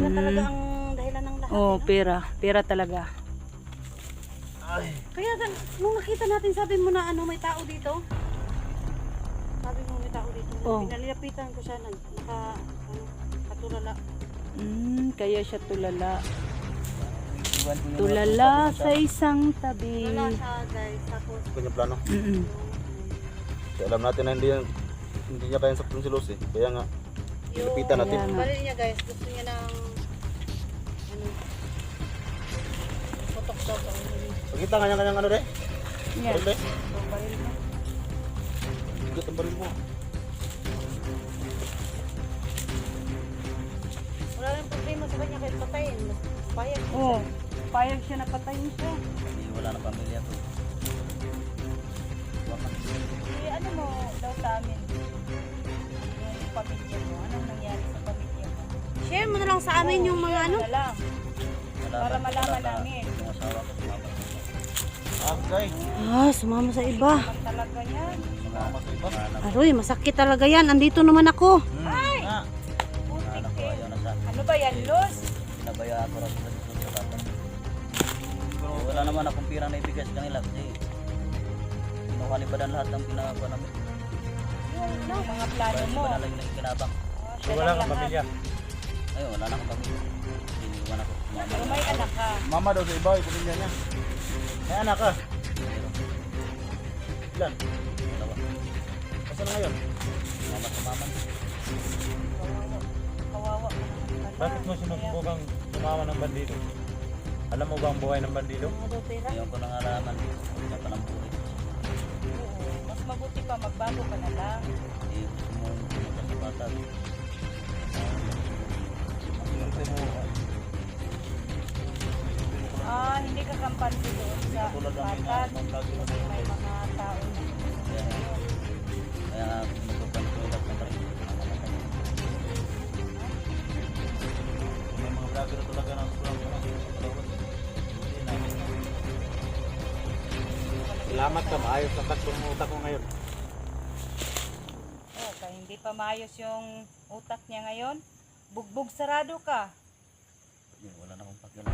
pera talaga ang dahilan ng lahat. Oh, pera. Pera talaga. Ay. Kaya nung nakita natin, sabi mo na ano, may tao dito. Sabi mo may tao dito. Oh. Pinalilapitan ko siya, katulala. Kaya siya tulala. Iwan ko yung Tulala sa isang tabi. Tulala siya guys, tapos. kanya plano. Mm-mm. Kaya alam natin na hindi niya kayang saktan si Lucy. Kaya nga, ilipitan natin. Kaya nga. Balik niya guys, gusto niya ng ano, putok daw sa ulo. Pagkita nga kanyang ano rin? Yan. Baril rin? Ang baril mo. Bigat ang baril mo. Wala rin problema sa kanya kahit patayin. Payag siya. Oh, payag siya na patayin siya. Wala na pamilya to. Ano mo daw sa amin? Yung pamilya mo. Anong nangyari sa pamilya mo? Share mo na lang sa amin yung mga ano. Wala. Para malaman namin. Yung asawa ko sumama. Okay. Sumama sa iba. Ang talaga yan. Sumama sa iba. Aroy, masakit talaga yan. Andito naman ako. Ay! Anak ko ayaw na sa Ano ba yan, Luz? pinabaya ako rin sa bata. Pero wala naman akong pirang na ibigay sa kanila kasi kinuhalibadan lahat ng pinagawa namin. Yung mga plano mo. Wala lang yung kinabang. Siya lang lahat. Ay, wala na akong pamilya. Iniwan ako. Pero may anak ka. Mama daw sa iba, yung pamilya niya. May anak ka. Ilan? Dalawa. Kasi na ngayon? Mama sa mama. Kawawa. Bakit mo sinubukang tumawa ng bandido? Alam mo ba ang buhay ng bandido? Ngayon ko nang alaman. Wala pa ng buhay. Oo. Mas mabuti pa, magbago ka na lang. Eh, gusto mo pumunta sa bata. Ang mo. Hindi ka kampante doon sa Tulad ng batat. lagi Kasi may mga tao na Kaya magpapantulat na rin. May mga vlogger na talaga ng kulang pa ng Salamat ka, maayos ang taktong utak mo ngayon. kaya hindi pa maayos yung utak niya ngayon. Bugbog sarado ka. Wala na akong pakialam.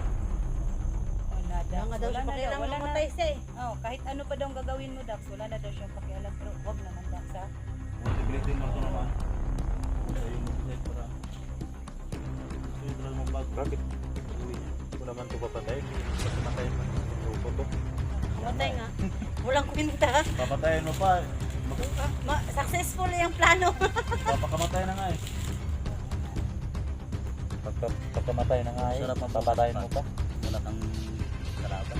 Nada. Nga daw siya pakialam mamatay siya eh. Kahit ano pa daw ang gagawin mo, Dax, wala na daw siyang pakialam. Pero wag naman, Dax, ha? Motivating mo ito naman. Sa'yo mo sa'yo para. Sa'yo talaga mong bag. Bakit? Kung naman ito papatayin. Papatayin mo. Lupo to. Matay nga. Walang kwenta. Papatayin mo pa. Successful yung plano. Papakamatay na nga eh. Pagkamatay na nga eh, papatayin mo pa. Wala kang kalaban.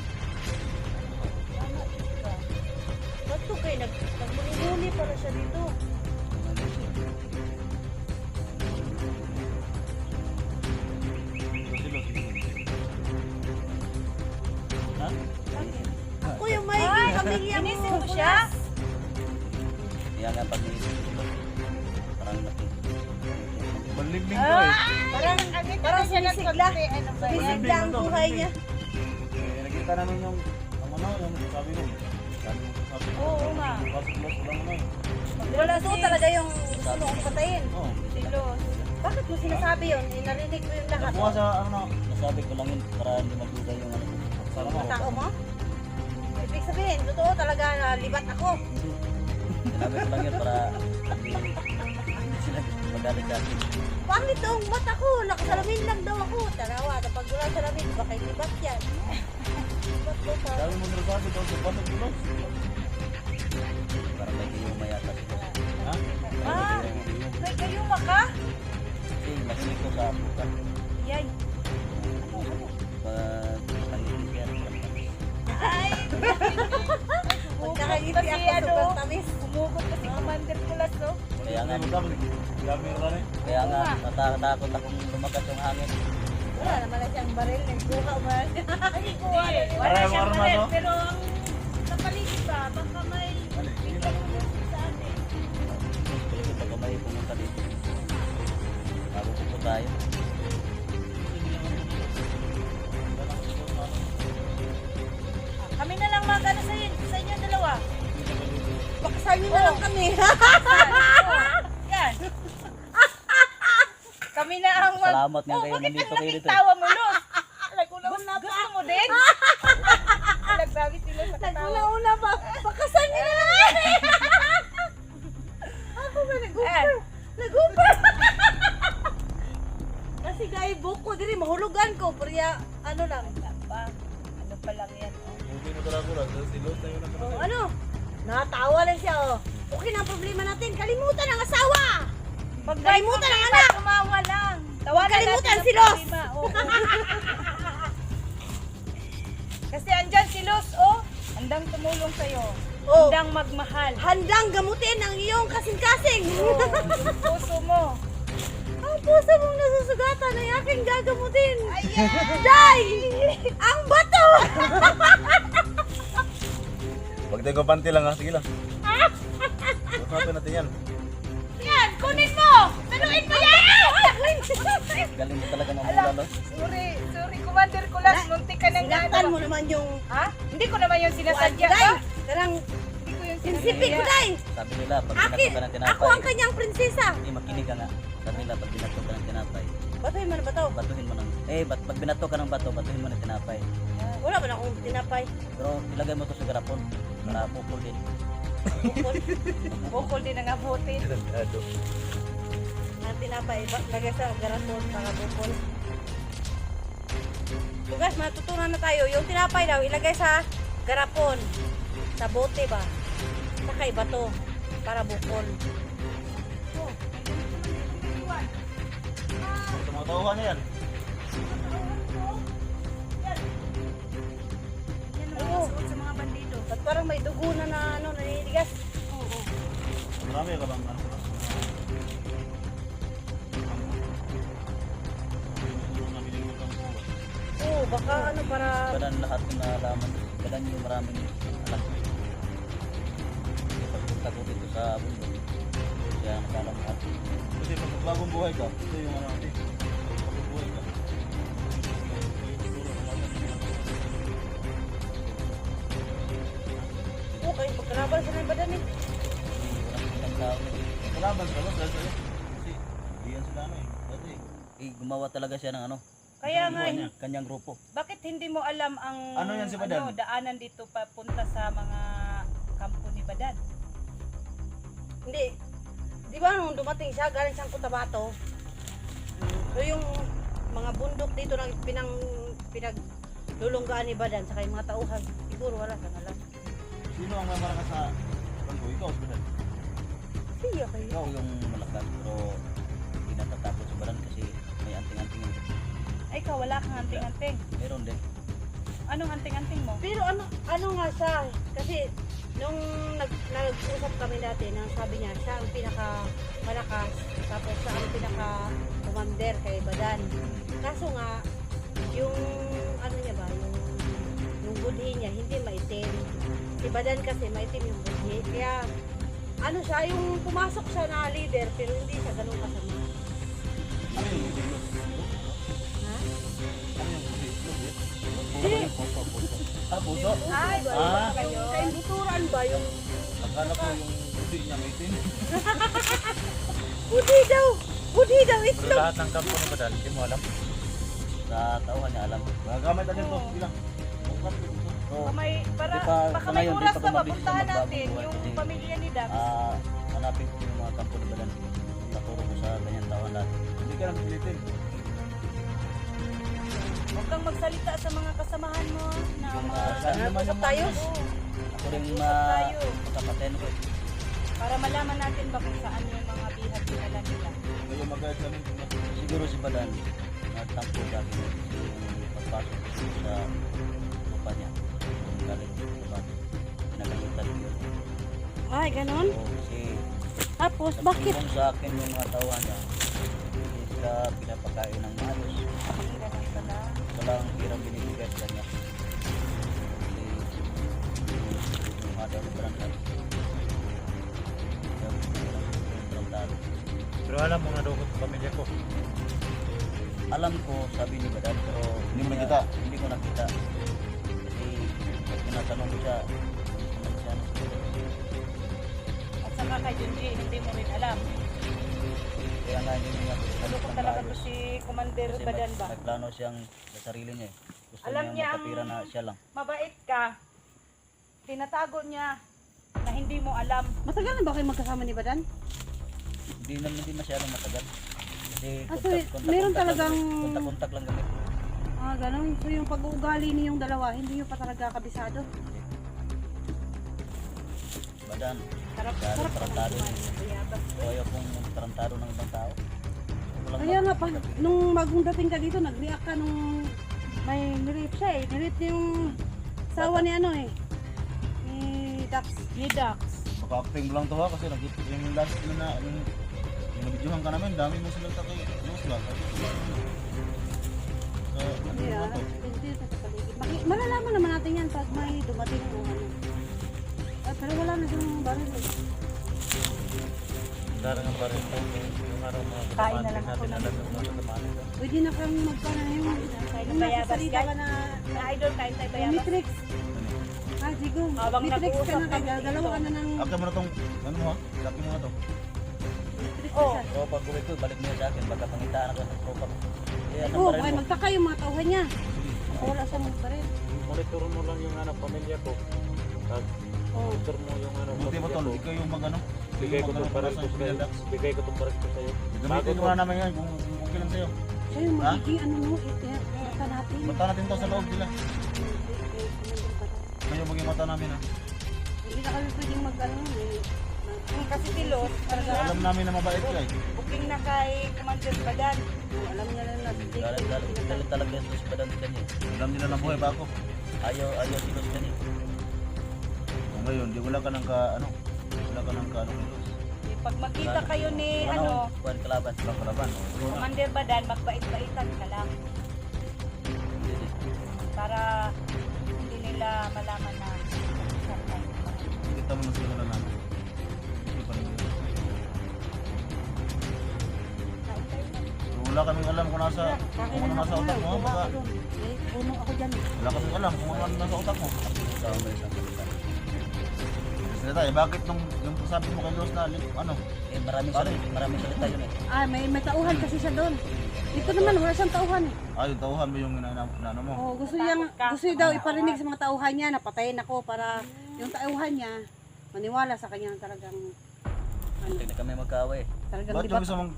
Ba't to kayo? Nagmuni-muni para siya dito. Ha? Ako yung may pamilya mo. Inisip mo siya? Kaya nga pag-iisip ko. Parang Maliming ko eh. Parang sumisigla. Sumisigla ang buhay niya. Nakita namin yung sabi mo. Oo nga. Wala to talaga yung gusto mong patayin. Oo. Si Luz. Bakit mo sinasabi yun? Narinig ko yung lahat. Nakuha sa nasabi ko lang yun para hindi magduda yung Sana mo. Ang tao mo? Ibig sabihin, totoo talaga na libat ako. Sinabi ko lang yun para hindi sila magalit sa akin. Pangit daw ang mata ko. Nakasalamin lang daw ako. Tarawa, kapag wala salamin, baka libat yan. Libat ko pa. Sabi mo nagsabi daw sa pasok mo. Para may kayong mayata sila. Ha? May kayuma ka? Kasi makinig ko sa apukan. Yay. Pag nangingin siya. Ay! Pag nakangiti ako, sobrang tamis. Humugot pa si Commander Kulas, no? Kaya nga, kaya nga, natatakot akong lumakas yung hangin. Wala naman na siyang baril. Nagkuha mo na siya. Wala siyang baril, pero ang napaligid ba, baka may biglang sa atin. Kasi pag may pumunta dito, bago po tayo. Kami na lang magano sa inyo dalawa. Pakasayo na lang kami. Yan. Kami na ang Salamat nga kayo, Bakit nandito ang kayo dito. nakitawa mo, Luz? Gusto mo din? Nagsabi sila sa katawa. Nagula-una pa. Pakasan niya na lang. Ako ba nag-upper? Nag-upper. Kasi gaya buko diri mahulugan ko. Pero ano lang. Ano pa lang yan, oh. Hindi na talaga lang. Si Luz na yun ang Oh, ano? Natawa lang siya, oh. Okay na ang problema natin. Kalimutan ang asawa. Kalimutan ang anak. Tumawa lang. Tawanan Kalimutan natin si ang Los. problema, oo. Kasi andyan si Los, oh. Handang tumulong sa'yo. Oh. Handang magmahal. Handang gamutin ang iyong kasing-kasing. Oh, yung puso mo. Ang puso mong nasusugatan ay aking gagamutin. Day! Ang bato! Pag tayo panty lang ha, sige lang. Usapin natin yan. Yan, kunin mo! Taluin mo yan! Galing mo talaga ng Alam, Los. sorry, Commander Kulas. Muntik ka nang Sinaktan mo naman yung... Ha? Hindi ko naman yung sinasadya Day! ka. Karang Hindi ko yung sinsipin ko, Day! Sabi nila, pag Akin! binato ka ng Ako tinapay, ang kanyang prinsesa! hindi makinig ka nga. Sabi nila, pag binato ka ng tinapay, Batoy man ba to? batuhin mo ng, pag binato ka ng bato, batuhin mo ng tinapay. Wala ba na akong tinapay? Pero ilagay mo to sa garapon, para pupul din. Bukol din ang abutin. Ang tinapay, lagay sa garaton para bukol. So guys, matutunan na tayo. Yung tinapay daw, ilagay sa garapon. Sa bote ba? Saka bato para bukol. Sa mga tauhan na yan. Yan ang Oo. suot sa mga bandido. At parang may dugo na naninigas. Oo. Marami ka bang ano? Oo, baka ano para... Badan lahat ng nalaman, badan yung maraming alam. Pagpunta ko dito sa bundok, siya nakalam lahat. Kasi pag bagong buhay ka, ito yung ano natin. Bagong buhay ka. Okay, pagkalaban sa mga badan eh. Hindi walang tao nila. Kalaban sa Luz dahil sa'yo. Kasi diyan sila ano eh. Dati Gumawa talaga siya ng ano, Kaya nga, kanyang grupo. bakit hindi mo alam ang Ano yan si Badan? daanan dito papunta sa mga kampo ni Badan? Hindi. Di ba nung dumating siya, galing siyang Cotabato. So yung mga bundok dito na pinaglulunggaan ni Badan, saka yung mga tauhan, siguro wala sa alam. sino ang mamara ka sa bangko? Ikaw, Badan. Siya kayo. Ikaw yung malakas, pero hindi natatakot sa badan kasi may anting-anting yun. Ay, ikaw wala kang anting-anting. Meron din. Anong anting-anting mo? Pero ano nga siya, kasi nung nag-usap kami dati, nang sabi niya, siya ang pinaka-malakas, tapos siya ang pinaka-commander kay Badan. Kaso nga, yung ano niya ba, yung budhi niya, hindi maitim. Si Badan kasi maitim yung budhi, kaya ano siya, yung pumasok siya na leader, pero hindi siya ganun kasama. Ano yung hindi Luz? Ha? Ano yung hindi Luz? Hindi. Ah, puso? Ay, Ah. kayo. Sa imbuturan ba, yung Akala ko yung hindi niya may tin. budhi daw, Pero itlog. lahat ng kampo ng badan, hindi mo alam. Sa tauhan niya alam. Magagamit natin to. Sige lang. Bukas ko dito. So, Para, Di pa- baka sa may ngayon, di oras pa na gumabis mapuntahan sa magbabang natin buhay yung kasi, pamilya ni Dax. hanapin ko yung mga kampo ng badan. Naturo ko sa kanyang tauhan lahat. Hindi ka lang pilitin. Huwag kang magsalita sa mga kasamahan mo na mga... Saan naman yung tayo? Oo, Ako rin tayo. makapatayin ko. para malaman natin ba kung saan yung mga bihag nila nila. Kayo mag-guide sa amin. Siguro si Badan, nagtampo lagi niya kasi yung pagpasok ko sa lupa niya. Yung galing sa bato. Pinagalitan ko yun. Ay, ganun? So, kasi Tapos, bakit? nagtulong sa akin yung mga tauhan niya. Hindi sila pinapakain ng maayos. Ganun pala. Walang hirang binibigay sa kanya. Kasi yung mga daw ni Brandon. Pero alam mo na daw sa pamilya ko. Alam ko, sabi ni Badan, pero Hindi mo nakita? Hindi ko nakita. Kasi pag tinatanong ko siya, hindi siya At saka kay Junji, hindi mo rin alam. Kaya nga hindi niya Ano ko talaga to si Commander Kasi Badan ba? may plano siyang sa sarili niya eh. Gusto Alam niya niya ang- magkapira na siya lang. Mabait ka. Tinatago niya na hindi mo alam. Matagal na ba kayo magkasama ni Badan? Hindi masyadong matagal. Kasi So, meron talagang- kontak lang kami. Ah, ganun. So yung pag-uugali niyong dalawa, hindi niyo pa talaga kabisado? Badan, Sarap, dahil sarap tarantado naman niya. yung bayabas. Ayaw kong tarantado ng ibang tao. Walang Kaya nga, pag, nung bagong dating ka dito, nag-react ka nung may nirip siya eh. Nirip niya yung sawa ni ano eh. Ni Dax. Ni Dax. Baka-acting mo lang to ha kasi yung last na yung nabidyohan ka namin, dami mo silang takay. Ano sila? So, ano Hindi ba ah. to? Hindi sa paligid. Malalaman naman natin yan pag may dumating o ano. Ah, pero wala na siyang baril eh. Darang ang baril ko. Yung araw mga Kain na lang natin ako ng- alam yung mga kasamahan ko. Pwede na kang magpana yung ng bayabas, nakasalita guys. ka na Na idol kain tayo bayabas. Matrix. Ah, Jigo. Habang Matrix ka nag-uusap na kami kaya. Dalawa ka na ng Akin mo na tong, ano mo ha? Laki mo na to. Matrix Oh. ka siya. So pag uwi ko, balik niya sa akin. Baka pangitaan ako sa tropa ko. Eh, anong Oo, baril ay mo? magtaka yung mga tauhan niya. Wala siyang baril. Monitor mo lang yung ano, pamilya ko. Pag Oo. monitor mo yung ano, Buti mo pamilya tol, ko. ikaw yung mag-ano. Bigay ko itong baril ko sa sa'yo. Dax. Bigay ko itong baril ko sa'yo. Gamitin mo na namin yan kung okay lang sa'yo. Siya yung Ha? magiging ano no, mata natin. Mata natin to sa loob nila. Hindi Kayo maging mata namin ha. na kami pwedeng mag-ano eh. Kasi si Los, talaga, Alam namin na mabait ka eh. booking na kay Commander Badan. Alam niya na Galit talaga yung Los Badan sa kanya. Alam nila na buhay pa ako. Ayaw si Los kanya. Kung ngayon, di wala ka nang ka, ano, wala ka nang ka, ano, kilos. Pag magkita kayo ni ano, Kuhan kalaban. Walang kalaban. no? Commander Badan, magbait-baitan ka lang. Para hindi nila malaman na Kita mo na sila na namin. Hindi pa rin yun. So, wala kaming alam kung nasa, kung ano nasa utak mo. Baka, Puno ako dyan. wala kaming alam kung ano nasa utak mo. Ikaw may isang salita. Kasi tayo, bakit nung yung sabi mo kay Los na, ano, Eh, maraming salita yun eh. Ah, may tauhan kasi siya doon. Dito naman, wala siyang tauhan eh. yung tauhan mo yung ano mo. Oh, gusto niya daw iparinig sa mga tauhan niya na patayin ako para yung tauhan niya maniwala sa kanya na talagang Hindi na kami magkaaway. talagang Ba't di yung ba? isa mong,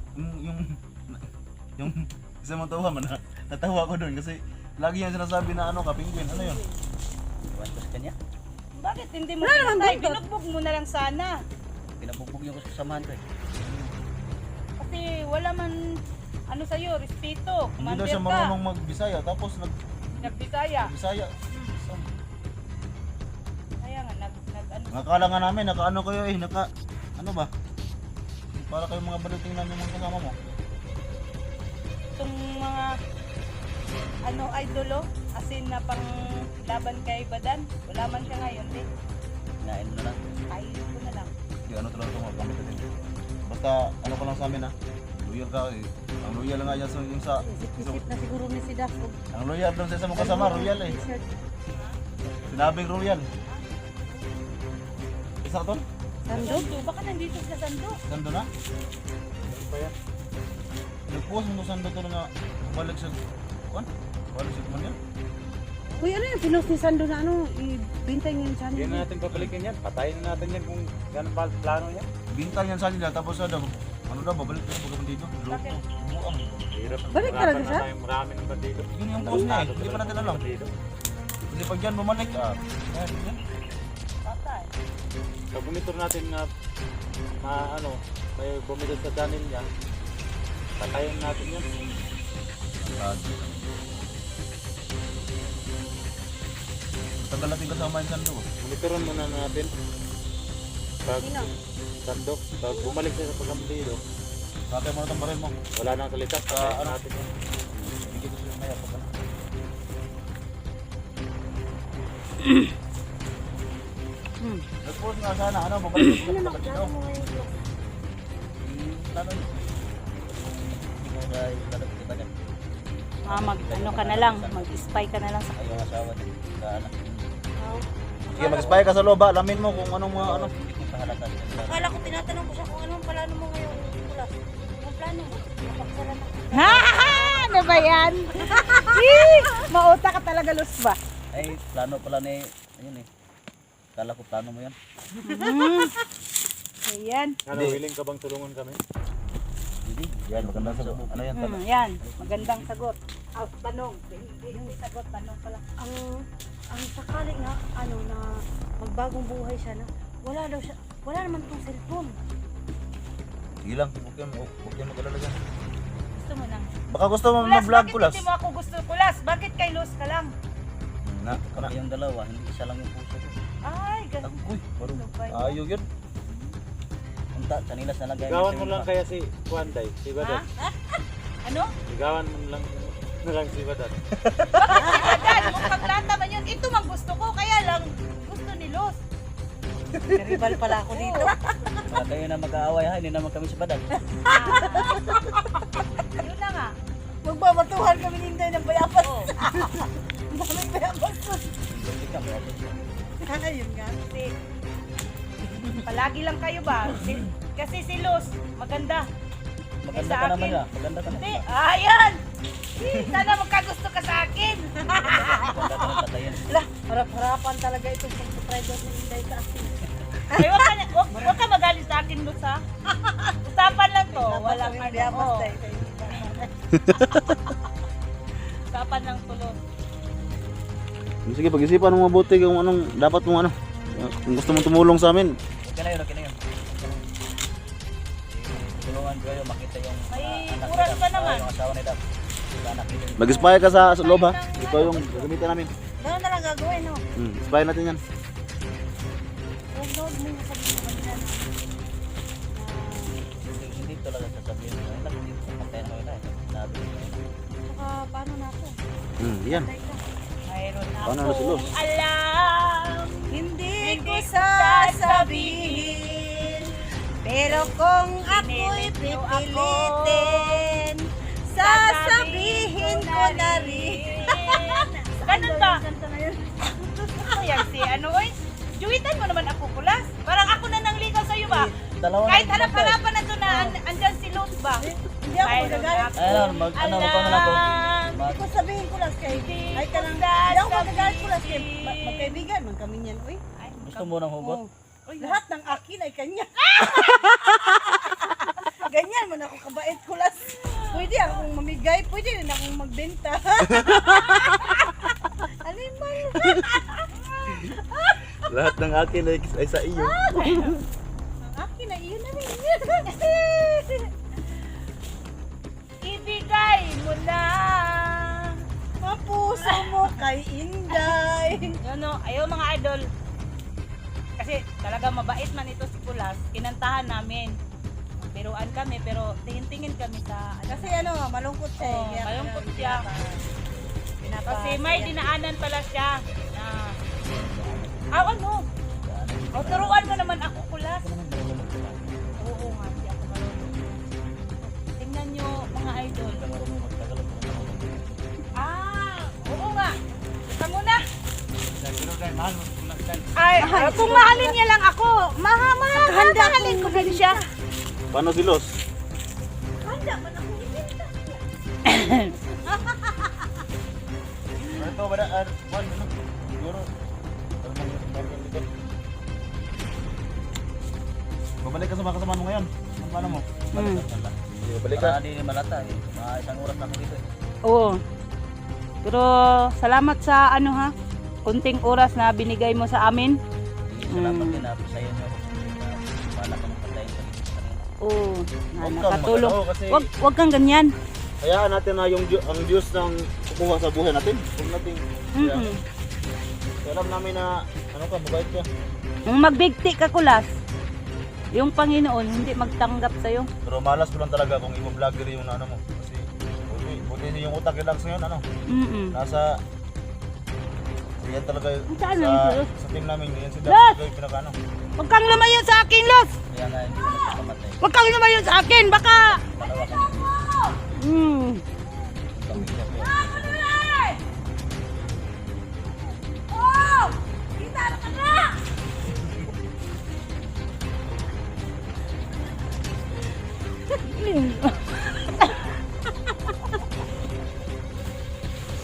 yung isa mong tauhan man, natawa ko doon kasi lagi yung sinasabi na ano ka, penguin, ano yun? Kuhan ko sa kanya. bakit hindi mo Wala naman pinatay? buntot. Binugbog mo na lang sana. Pinabugbog niyo ko sa samahan ko eh. Kasi wala man ano sa'yo, respeto. Hindi daw Commander siya ka. marunong mag-Bisaya, tapos Nagbisaya. nag-Bisaya. Kaya nga, ano. Nakakala nga namin, naka-ano kayo eh, ano ba? Para kayo mga baliting namin mga kasama mo. Itong mga ano idolo, asin na pang laban kay Badan. Wala man siya ngayon, di. Kinain mo na lang. Kain ko na lang. Hindi, ano talaga ito, magamit natin. Basta, ano ko lang sa amin ha, loyal ka eh. Ang loyal nga yan sa, yung sa, Isip na siguro ni si Dax. ang loyal doon sa isa mong kasama, royal eh. T-shirt. Sinabing royal. Isa ka doon? Sando? Sando, baka nandito sa Sando. Sando na? Nagpuwas mo sando to na balik sa, kuan? Balik sa kuman yan? Uy, ano yung pinost ni Sando na ano, ibintay niya yung channel Hindi niya. na natin babalikin yan. Patayin na natin yan kung ganun pa ang plano niya. Bintan yan sa nila, tapos daw, ano daw, babalik sa pagkaman dito. Bakit? Buang. Hirap. Balik Hirapan talaga na siya? tayong marami ng bandido. Yun yung post niya eh, hindi pa natin alam. Bandido. Kasi pag yan bumalik, yan. Patay. Pag bumitor natin na ano, may bumitor sa channel niya, patayin natin yan. Tagal natin kasama yung sando. Monitoran muna natin. Pag Sino? Sando, pag bumalik siya sa pagkamalido, Kakay mo na itong baril mo. wala nang salita. Patayin ano? natin yan. Bigyan ko siya maya pag ano. Nag-post nga sana, ano, babalik sa Ano pagkaman nakakala dito. mo ngayon? Plano yun. Hindi mo na ilalap sa kanya. Ano ka na lang, mag-spy ka na lang sa Ayaw ang asawa niya. Sa anak. Sige, mag-spy ka sa loob, alamin mo kung anong mga ano. Hindi ko pahalatan. Akala ko tinatanong ko siya kung anong plano mo ngayong kulas. plano. Napagsalan ako. Ha! Ano ba yan? Eh, mauta ka talaga, Luz ba? Ay, plano pala ni, ayun eh. Kala ko plano mo yan. Ayan. Ano, willing ka bang tulungan kami? Hindi, yan, magandang sagot. Ano yan pala? Yan, magandang sagot. Tanong. Hindi sagot, tanong pala. Ang sakali nga, ano, na magbagong buhay siya na, wala naman tong cellphone. Sige lang, huwag yan mag-alala dyan. Gusto mo nang. Baka gusto mo Kulas, mag-vlog, bakit Kulas? hindi mo ako gusto, Kulas? Bakit kay Luz ka lang? Na, kami yung dalawa, hindi isa lang yung puso ko. Ay, ganun. Uy, parang Ano ba yun? ayaw yun. Punta, sanilas na lagay. Sigawan mo lang kaya si Juanday, si Ha? Badat. Ano? Sigawan mo lang si Badat. Agad, mukhang lahat naman yun. Ito mang gusto ko, kaya lang gusto ni Luz. Rival pala ako dito. Baka kayo na mag-aaway ha, hindi naman kami si Badat. Yun na nga. Magbabatuhan kami ni Inday ng bayabas. Oh. Daming bayabas doon. Hindi ka, mga Ayun nga. Kasi, palagi lang kayo ba? Kasi si Luz, maganda. maganda Sa ka naman akin. na, maganda ka na. Hindi, ayan! Sana magkagusto ka sa akin. Maganda ka na patayin. Ala, harap-harapan talaga itong subscriber ni Inday sa akin. Ay, wag ka magalit sa akin, Luz, ha? Usapan lang to. Walang ano. bayabas Oh. tayo. Usapan lang to, Luz. Sige, pag-isipan mo mabuti kung anong dapat mong ano. Kung gusto mong tumulong sa amin. Okay na yun, okay na yun. Tulungan ko kayo, makita yung May anak oras ni Dap, pa naman. yung asawa ni Dap. Yung anak nila. Mag-spy ka sa loob ha. Ito yung gagamitin namin. Gano'n na lang gagawin, no? Spy natin yan. Huwag mo sabihin sa kanila na Hindi talaga sasabihin ko. Ay, hindi ko patay na kayo na. Sabi ko na. saka paano na ako? Yan. Patay ka. Mayroon Paano na si Luz? akong alam. Hindi Hindi ko sasabihin, pero kung ako'y Pinilit mo ako, pipilitin, sasabihin ko na rin. Ganun ba? Kanta na yun. Kaya si ano, oy? Juwitan mo naman ako, Kulas. Parang ako na nangligaw sa'yo ba? Dalawa na Kahit yung harap-harapan na to na andyan si Luz ba? Hindi ako Mayroon magagalit. Ayun, ano, magkano na ako? Hindi ko sabihin ko lang kay ay ka lang. Hindi ako magagalit ko lang kay magkaibigan man kami niyan, uy. Ay, Gusto mo ng hugot? Lahat ng akin ay kanya. Ganyan man ako kabait ko las. Pwede akong mamigay, pwede rin akong magbenta. Alin man. Lahat ng akin ay sa iyo. Ang akin ay iyon na rin. ibigay mo na. Mapuso mo kay Inday. Ano, ayaw mga idol. Kasi talaga mabait man ito si Kulas. Kinantahan namin. Biruan kami pero tingin-tingin kami sa ano. Kasi ano, malungkot siya. Oo, Kaya malungkot siya. Kasi Kasi may dinaanan pala siya na ano? O turuan mo naman ako, Kulas. Oo nga, hindi ako marunong. Tingnan nyo mga idol. Oo nga. Ito muna. Ay, kung mahalin niya lang ako, mahalin ko din siya. Paano si Los? handa man ako ibenta. Ito ba na? Siguro. Babalik ka sa mga kasama mo ngayon. Paano mo? Babalik ka. Para hindi malata eh. Mga isang oras na ako dito eh. Oo. Pero salamat sa ano ha, kunting oras na binigay mo sa amin. Salamat din na sa iyo. Wala ka ng patayin sa dito kanina. Oo, na Huwag kang nakatulong. mag-ano kasi Wag kang ganyan. hayaan natin na ang Diyos nang kukuha sa buhay natin. Huwag natin. Mm-mm. Alam namin na ano ka, mabait ka. Kung magbigti ka, Kulas, yung Panginoon hindi magtanggap sa'yo. Pero malas ko lang talaga kung i-vlogger yung ano mo. Kasi buti yung utak relax ngayon ano. Mm-mm. Nasa yan talaga Saan na yun, Los? sa team namin. Yan si Los! Daph yung pinaka ano. Huwag kang lumayo sa akin, Los! Kaya nga hindi ko nagpakamatay. Huwag kang lumayo sa akin, baka... Dalawa kami Hmm. pamilya ko.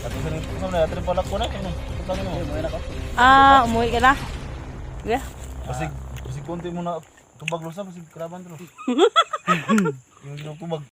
At isa rin sa mga natin pala ko na. Ano? Tutangin mo. Umuwi na ako. Umuwi ka na? Yeah. Basig konti mo na tubag lusa, basig kalaban dito. Yung tubag.